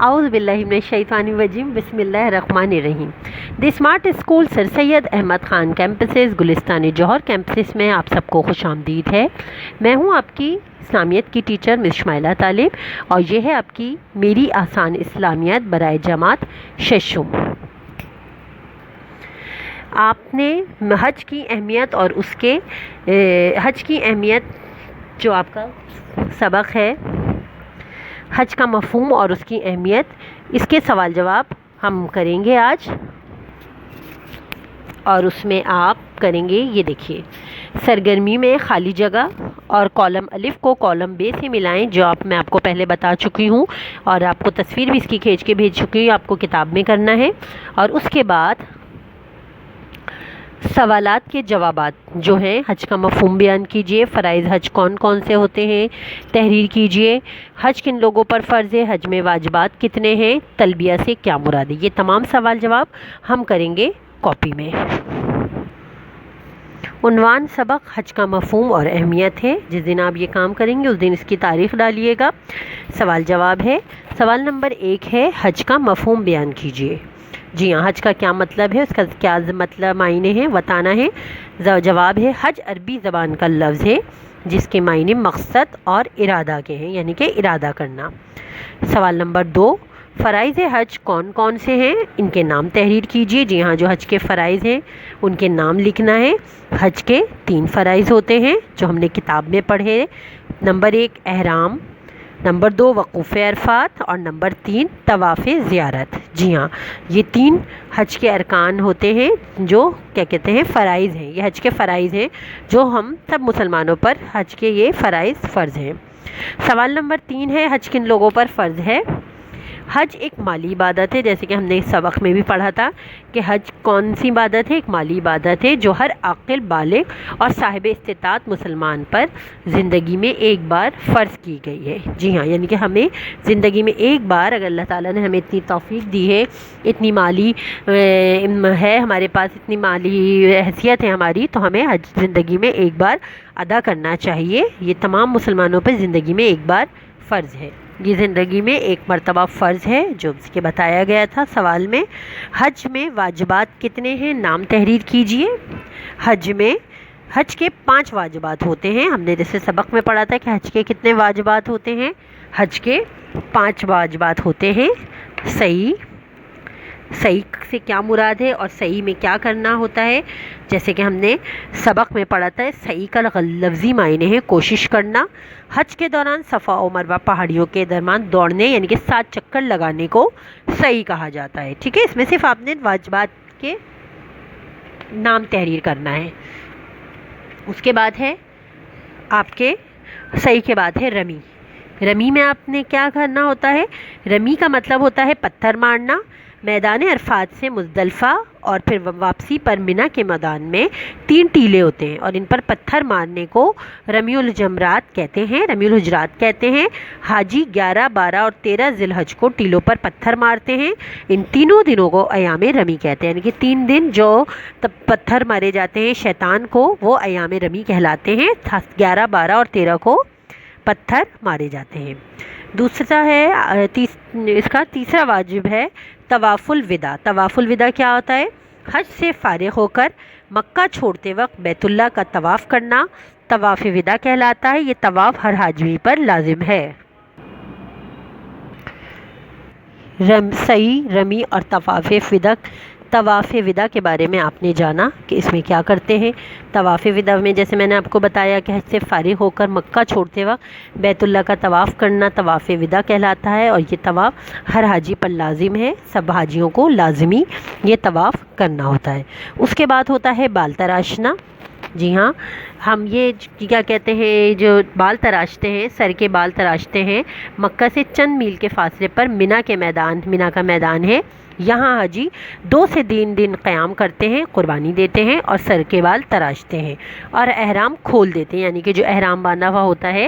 اعوذ باللہ من الشیطان الرجیم بسم اللہ الرحمن الرحیم۔ دی اسمارٹ اسکول سر سید احمد خان کیمپسز گلستان جوہر کیمپسز میں آپ سب کو خوش آمدید ہے۔ میں ہوں آپ کی اسلامیت کی ٹیچر مس شمائلہ طالب، اور یہ ہے آپ کی میری آسان اسلامیت برائے جماعت ششم۔ آپ نے حج کی اہمیت اور اس کے حج کی اہمیت جو آپ کا سبق ہے، حج کا مفہوم اور اس کی اہمیت، اس کے سوال جواب ہم کریں گے آج، اور اس میں آپ کریں گے یہ دیکھیے سرگرمی میں خالی جگہ اور کالم الف کو کالم بے سے ملائیں، جو میں آپ کو پہلے بتا چکی ہوں اور آپ کو تصویر بھی اس کی کھینچ کے بھیج چکی ہوں، آپ کو کتاب میں کرنا ہے۔ اور اس کے بعد سوالات کے جوابات جو ہیں، حج کا مفہوم بیان کیجئے، فرائض حج کون کون سے ہوتے ہیں، تحریر کیجئے، حج کن لوگوں پر فرض ہے، حج میں واجبات کتنے ہیں، تلبیہ سے کیا مراد ہے۔ یہ تمام سوال جواب ہم کریں گے کاپی میں۔ عنوان سبق حج کا مفہوم اور اہمیت ہے۔ جس دن آپ یہ کام کریں گے اس دن اس کی تاریخ ڈالیے گا۔ سوال جواب ہے۔ سوال نمبر 1 ہے، حج کا مفہوم بیان کیجئے۔ جی ہاں، حج کا کیا مطلب ہے، اس کا کیا مطلب معنی ہے بتانا ہے۔ جواب ہے، حج عربی زبان کا لفظ ہے جس کے معنی مقصد اور ارادہ کے ہیں، یعنی کہ ارادہ کرنا۔ سوال نمبر 2، فرائض حج کون کون سے ہیں، ان کے نام تحریر کیجئے۔ جی ہاں، جو حج کے فرائض ہیں ان کے نام لکھنا ہے۔ حج کے 3 فرائض ہوتے ہیں جو ہم نے کتاب میں پڑھے۔ نمبر 1 احرام، نمبر 2 وقوف عرفات، اور نمبر 3 طواف زیارت۔ جی ہاں، یہ 3 حج کے ارکان ہوتے ہیں جو کیا کہتے ہیں، فرائض ہیں۔ یہ حج کے فرائض ہیں جو ہم سب مسلمانوں پر حج کے یہ فرائض فرض ہیں۔ سوال نمبر 3 ہے، حج کن لوگوں پر فرض ہے۔ حج ایک مالی عبادت ہے، جیسے کہ ہم نے اس سبق میں بھی پڑھا تھا کہ حج کون سی عبادت ہے، ایک مالی عبادت ہے جو ہر عاقل بالغ اور صاحب استطاعت مسلمان پر زندگی میں ایک بار فرض کی گئی ہے۔ جی ہاں، یعنی کہ ہمیں زندگی میں ایک بار، اگر اللہ تعالیٰ نے ہمیں اتنی توفیق دی ہے، اتنی مالی ہے ہمارے پاس، اتنی مالی حیثیت ہے ہماری، تو ہمیں حج زندگی میں ایک بار ادا کرنا چاہیے۔ یہ تمام مسلمانوں پر زندگی میں ایک بار فرض ہے، یہ زندگی میں ایک مرتبہ فرض ہے جو اس کے بتایا گیا تھا سوال میں۔ حج میں واجبات کتنے ہیں، نام تحریر کیجئے۔ حج کے 5 واجبات ہوتے ہیں۔ ہم نے جیسے سبق میں پڑھا تھا کہ حج کے کتنے واجبات ہوتے ہیں، حج کے 5 واجبات ہوتے ہیں۔ صحیح سے کیا مراد ہے اور صحیح میں کیا کرنا ہوتا ہے، جیسے کہ ہم نے سبق میں پڑھا تھا، صحیح کا لفظی معنی ہے کوشش کرنا۔ حج کے دوران صفا و مروہ پہاڑیوں کے درمیان دوڑنے، یعنی کہ 7 چکر لگانے کو صحیح کہا جاتا ہے۔ ٹھیک ہے، اس میں صرف آپ نے واجبات کے نام تحریر کرنا ہے۔ اس کے بعد ہے آپ کے صحیح کے بعد ہے رمی۔ رمی میں آپ نے کیا کرنا ہوتا ہے، رمی کا مطلب ہوتا ہے پتھر مارنا۔ میدان عرفات سے مزدلفہ اور پھر واپسی پر منی کے میدان میں 3 ٹیلے ہوتے ہیں، اور ان پر پتھر مارنے کو رمی الجمرات کہتے ہیں، رمی الحجرات کہتے ہیں۔ حاجی 11، 12 اور 13 ذی الحج کو ٹیلوں پر پتھر مارتے ہیں۔ ان تینوں دنوں کو ایام رمی کہتے ہیں، یعنی کہ 3 دن جو پتھر مارے جاتے ہیں شیطان کو، وہ ایام رمی کہلاتے ہیں۔ 11، 12 اور 13 کو پتھر مارے جاتے ہیں۔ دوسرا ہے اس کا تیسرا واجب ہے طواف الوداع۔ طواف الوداع کیا ہوتا ہے، حج سے فارغ ہو کر مکہ چھوڑتے وقت بیت اللہ کا طواف کرنا طواف وداع کہلاتا ہے۔ یہ طواف ہر حاجی پر لازم ہے۔ صحیح، رمی اور طواف وداع کے بارے میں آپ نے جانا کہ اس میں کیا کرتے ہیں۔ طواف وداع میں جیسے میں نے آپ کو بتایا کہ حج سے فارغ ہو کر مکہ چھوڑتے وقت بیت اللہ کا طواف کرنا طواف وداع کہلاتا ہے، اور یہ طواف ہر حاجی پر لازم ہے، سب حاجیوں کو لازمی یہ طواف کرنا ہوتا ہے۔ اس کے بعد ہوتا ہے بال تراشنا۔ جی ہاں، ہم یہ کیا کہتے ہیں، جو بال تراشتے ہیں، سر کے بال تراشتے ہیں، مکہ سے چند میل کے فاصلے پر منی کا میدان ہے۔ یہاں حاجی 2 سے 3 دن قیام کرتے ہیں، قربانی دیتے ہیں اور سر کے بال تراشتے ہیں اور احرام کھول دیتے ہیں، یعنی کہ جو احرام باندھا ہوا ہوتا ہے،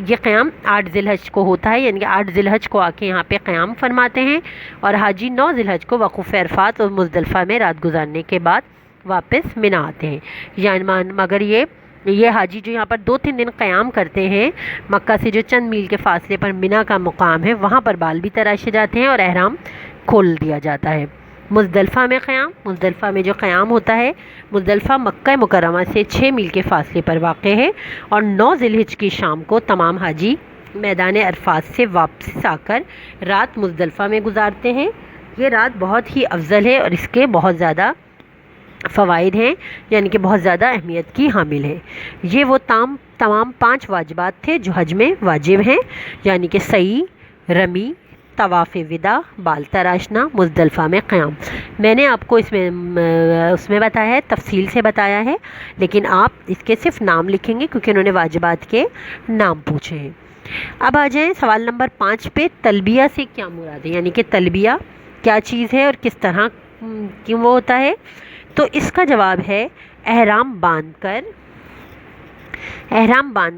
یہ قیام 8 ذی الحج کو ہوتا ہے، یعنی کہ 8 ذی الحج کو آ کے یہاں پہ قیام فرماتے ہیں، اور حاجی 9 ذی الحج کو وقوف عرفات اور مزدلفہ میں رات گزارنے کے بعد واپس منی آتے ہیں۔ یعنی مگر یہ یہ حاجی جو یہاں پر 2-3 دن قیام کرتے ہیں، مکہ سے جو چند میل کے فاصلے پر مینا کا مقام ہے وہاں پر بال بھی تراشے جاتے ہیں اور احرام کھول دیا جاتا ہے۔ مزدلفہ میں قیام، مزدلفہ میں جو قیام ہوتا ہے، مزدلفہ مکہ مکرمہ سے 6 میل کے فاصلے پر واقع ہے اور 9 ذی الحجہ کی شام کو تمام حاجی میدان عرفات سے واپس آ کر رات مزدلفہ میں گزارتے ہیں۔ یہ رات بہت ہی افضل ہے اور اس کے بہت زیادہ فوائد ہیں، یعنی کہ بہت زیادہ اہمیت کی حامل ہے۔ یہ وہ تمام 5 واجبات تھے جو حج میں واجب ہیں، یعنی کہ سعی، رمی، طواف وداع، بال تراشنا، مزدلفہ میں قیام۔ میں نے آپ کو اس میں بتایا ہے، تفصیل سے بتایا ہے، لیکن آپ اس کے صرف نام لکھیں گے کیونکہ انہوں نے واجبات کے نام پوچھے ہیں۔ اب آ جائیں سوال نمبر 5 پہ، تلبیہ سے کیا مراد ہے، یعنی کہ تلبیہ کیا چیز ہے اور کس طرح کیوں وہ ہوتا ہے؟ تو اس کا جواب ہے احرام باندھ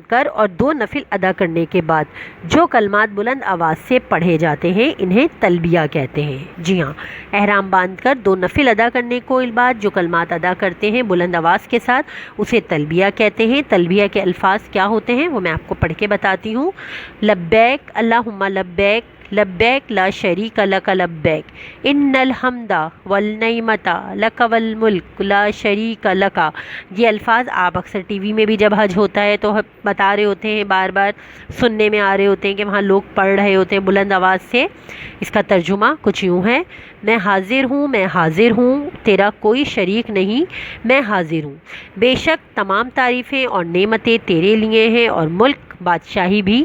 کر اور 2 نفل ادا کرنے کے بعد جو کلمات بلند آواز سے پڑھے جاتے ہیں انہیں تلبیہ کہتے ہیں۔ جی ہاں، احرام باندھ کر 2 نفل ادا کرنے کے بعد جو کلمات ادا کرتے ہیں بلند آواز کے ساتھ اسے تلبیہ کہتے ہیں۔ تلبیہ کے الفاظ کیا ہوتے ہیں وہ میں آپ کو پڑھ کے بتاتی ہوں۔ لبیک اللہم لبیک، لبیک لا شریک لک لبیک، ان الحمد والنعمت لک والملک لا شریک لک۔ یہ الفاظ آپ اکثر ٹی وی میں بھی جب حج ہوتا ہے تو بتا رہے ہوتے ہیں، بار بار سننے میں آ رہے ہوتے ہیں کہ وہاں لوگ پڑھ رہے ہوتے ہیں بلند آواز سے۔ اس کا ترجمہ کچھ یوں ہے، میں حاضر ہوں تیرا کوئی شریک نہیں، میں حاضر ہوں، بے شک تمام تعریفیں اور نعمتیں تیرے لیے ہیں اور ملک بادشاہی بھی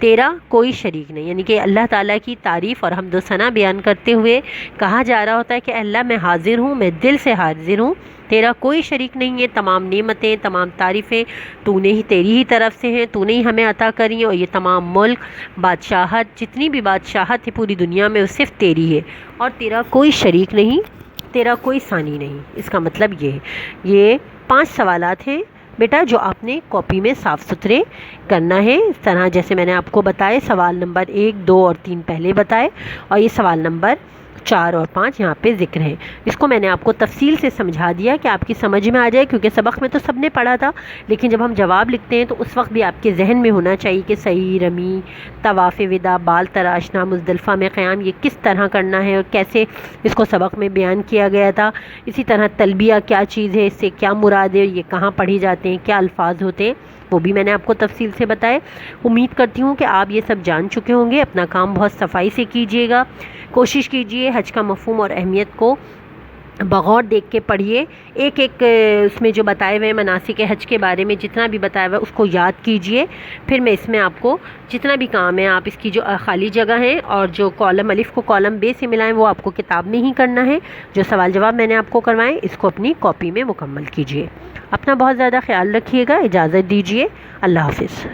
تیرا کوئی شریک نہیں، یعنی کہ اللہ تعالیٰ کی تعریف اور حمد و ثنا بیان کرتے ہوئے کہا جا رہا ہوتا ہے کہ اللہ میں حاضر ہوں، میں دل سے حاضر ہوں، تیرا کوئی شریک نہیں ہے، تمام نعمتیں، تمام تعریفیں تیری ہی طرف سے ہیں، تو نے ہی ہمیں عطا کری ہیں اور یہ تمام ملک، بادشاہت، جتنی بھی بادشاہت ہے پوری دنیا میں وہ صرف تیری ہے اور تیرا کوئی شریک نہیں، تیرا کوئی ثانی نہیں۔ اس کا مطلب یہ ہے۔ یہ 5 سوالات ہیں بیٹا جو آپ نے کاپی میں صاف ستھرے کرنا ہے، اس طرح جیسے میں نے آپ کو بتائے۔ سوال نمبر 1، 2 اور 3 پہلے بتائے اور یہ سوال نمبر 4 اور 5 یہاں پہ ذکر ہے۔ اس کو میں نے آپ کو تفصیل سے سمجھا دیا کہ آپ کی سمجھ میں آ جائے، کیونکہ سبق میں تو سب نے پڑھا تھا، لیکن جب ہم جواب لکھتے ہیں تو اس وقت بھی آپ کے ذہن میں ہونا چاہیے کہ سعی، رمی، طواف وداع، بال تراشنا، مزدلفہ میں قیام یہ کس طرح کرنا ہے اور کیسے اس کو سبق میں بیان کیا گیا تھا۔ اسی طرح تلبیہ کیا چیز ہے، اس سے کیا مراد ہے، یہ کہاں پڑھی جاتے ہیں، کیا الفاظ ہوتے ہیں، وہ بھی میں نے آپ کو تفصیل سے بتائے۔ امید کرتی ہوں کہ آپ یہ سب جان چکے ہوں گے۔ اپنا کام بہت صفائی سے کیجیے گا، کوشش کیجیے حج کا مفہوم اور اہمیت کو بغور دیکھ کے پڑھیے۔ ایک اس میں جو بتائے ہوئے مناسک حج کے بارے میں جتنا بھی بتایا ہوا ہے اس کو یاد کیجیے۔ پھر میں اس میں آپ کو جتنا بھی کام ہے، آپ اس کی جو خالی جگہ ہیں اور جو کالم الف کو کالم بے سے ملائیں وہ آپ کو کتاب میں ہی کرنا ہے۔ جو سوال جواب میں نے آپ کو کروائے اس کو اپنی کاپی میں مکمل کیجیے۔ اپنا بہت زیادہ خیال رکھیے گا، اجازت دیجیے، اللہ حافظ۔